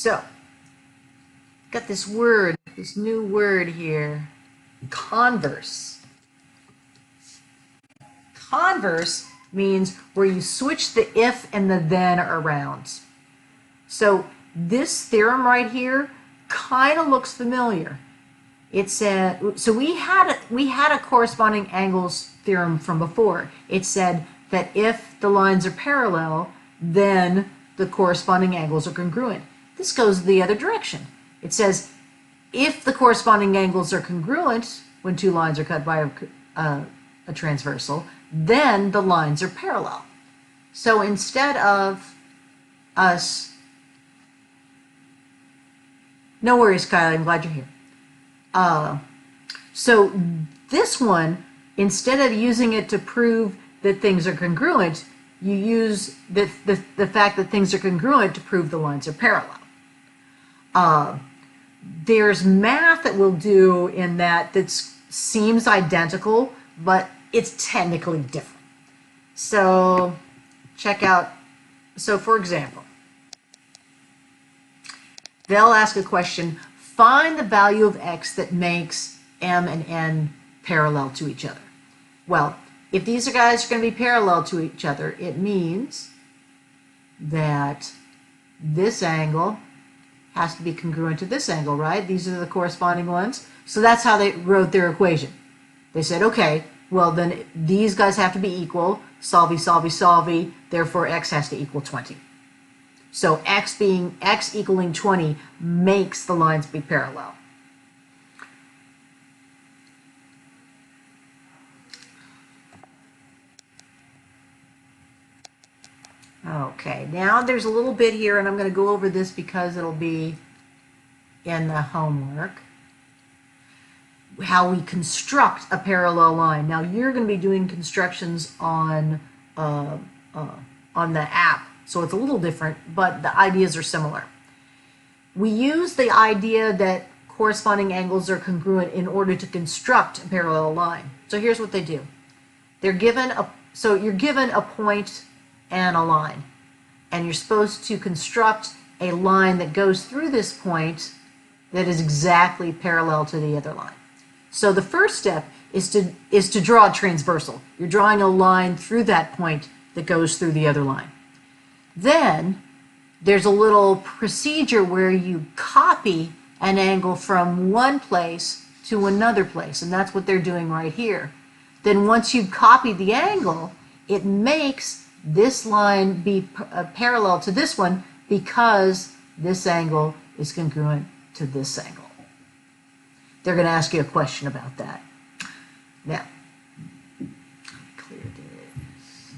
So, got this word, this new word here, converse. Converse means where you switch the if and the then around. So this theorem right here kind of looks familiar. It said, so we had a corresponding angles theorem from before. It said that if the lines are parallel, then the corresponding angles are congruent. This goes the other direction. It says if the corresponding angles are congruent when two lines are cut by a transversal, then the lines are parallel. So instead of us, no worries, Kylie, I'm glad you're here. So this one, instead of using it to prove that things are congruent, you use the fact that things are congruent to prove the lines are parallel. There's math that we'll do in that seems identical, but it's technically different. So check out, so for example, they'll ask a question, find the value of x that makes m and n parallel to each other. Well, if these guys are going to be parallel to each other, it means that this angle has to be congruent to this angle, right? These are the corresponding ones. So that's how they wrote their equation. They said, okay, well then these guys have to be equal, solvey, solvey, solvey, therefore x has to equal 20. So x equaling 20 makes the lines be parallel. Okay, now there's a little bit here, and I'm going to go over this because it'll be in the homework. How we construct a parallel line. Now you're going to be doing constructions on the app, so it's a little different, but the ideas are similar. We use the idea that corresponding angles are congruent in order to construct a parallel line. So here's what they do. You're given a point and a line, and you're supposed to construct a line that goes through this point that is exactly parallel to the other line. So the first step is to draw a transversal. You're drawing a line through that point that goes through the other line. Then there's a little procedure where you copy an angle from one place to another place, and that's what they're doing right here. Then once you've copied the angle, it makes this line be parallel to this one because this angle is congruent to this angle. They're going to ask you a question about that. Now, clear this.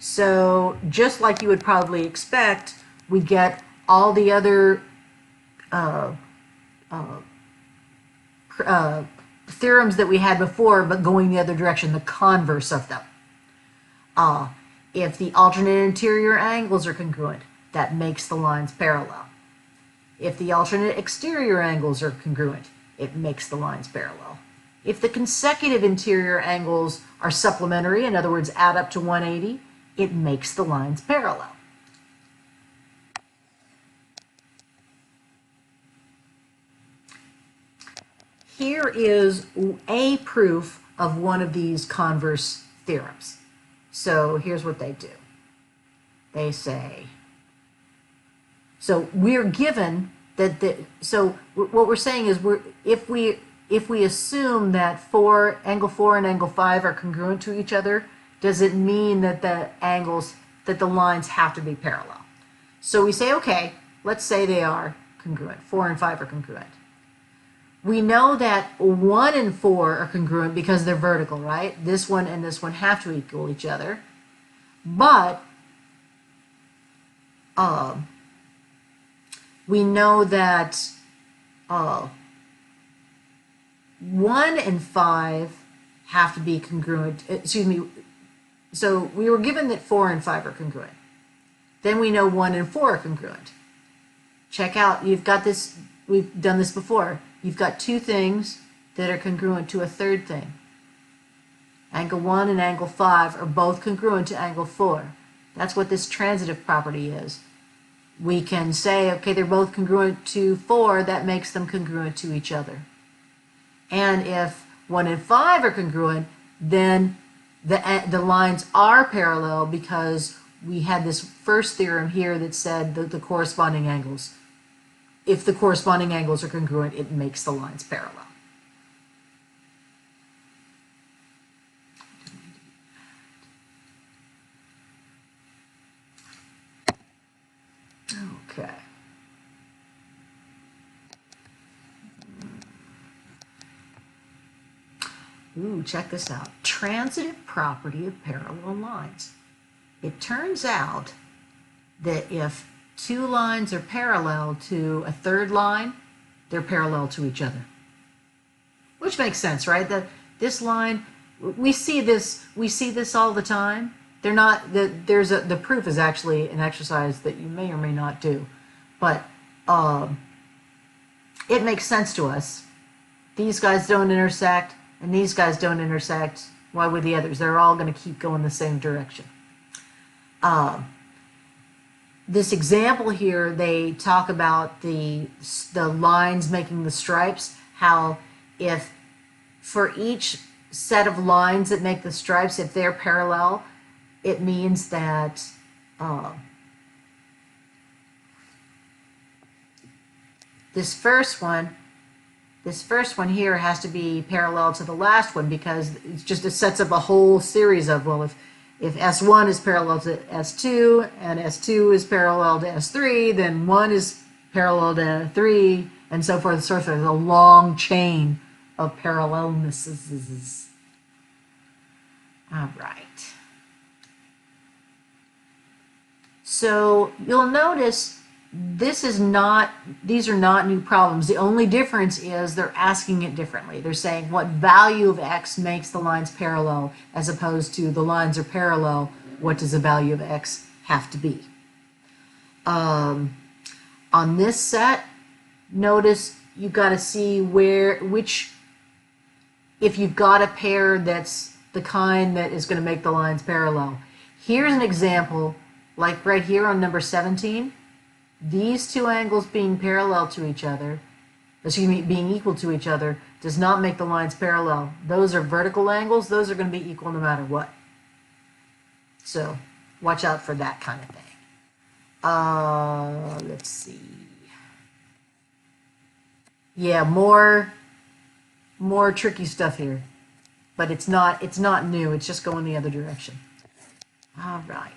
So just like you would probably expect, we get all the other theorems that we had before, but going the other direction, the converse of them. If the alternate interior angles are congruent, that makes the lines parallel. If the alternate exterior angles are congruent, it makes the lines parallel. If the consecutive interior angles are supplementary, in other words, add up to 180, it makes the lines parallel. Here is a proof of one of these converse theorems. So here's what they do. They say, so we're given that so what we're saying is if we assume that angle 4 and angle 5 are congruent to each other, does it mean that the lines have to be parallel? So we say, okay, let's say they are congruent. 4 and 5 are congruent. We know that 1 and 4 are congruent because they're vertical, right? This one and this one have to equal each other. But we know that 1 and 5 have to be congruent. Excuse me. So we were given that 4 and 5 are congruent. Then we know 1 and 4 are congruent. Check out, you've got this, we've done this before. You've got two things that are congruent to a third thing. Angle 1 and angle 5 are both congruent to angle 4. That's what this transitive property is. We can say, okay, they're both congruent to 4, that makes them congruent to each other. And if 1 and 5 are congruent, then the lines are parallel because we had this first theorem here that said that the corresponding angles, if the corresponding angles are congruent, it makes the lines parallel. Okay. Ooh, check this out. Transitive property of parallel lines. It turns out that if two lines are parallel to a third line, they're parallel to each other. Which makes sense, right? This line, we see this all the time. They're not, the proof is actually an exercise that you may or may not do, but it makes sense to us. These guys don't intersect, and these guys don't intersect. Why would the others? They're all going to keep going the same direction. This example here, they talk about the lines making the stripes, how if for each set of lines that make the stripes, if they're parallel, it means that this first one here has to be parallel to the last one, because it sets up a whole series of, well, if S1 is parallel to S2 and S2 is parallel to S3, then 1 is parallel to 3, and so forth and so forth. There's a long chain of parallelnesses. All right. So you'll notice these are not new problems. The only difference is they're asking it differently. They're saying what value of x makes the lines parallel, as opposed to the lines are parallel, what does the value of x have to be? On this set, notice you've got to see if you've got a pair that's the kind that is going to make the lines parallel. Here's an example, like right here on number 17. These two angles being parallel to each other, being equal to each other, does not make the lines parallel. Those are vertical angles. Those are going to be equal no matter what. So watch out for that kind of thing. Let's see. Yeah, more tricky stuff here, but it's not new. It's just going the other direction. All right.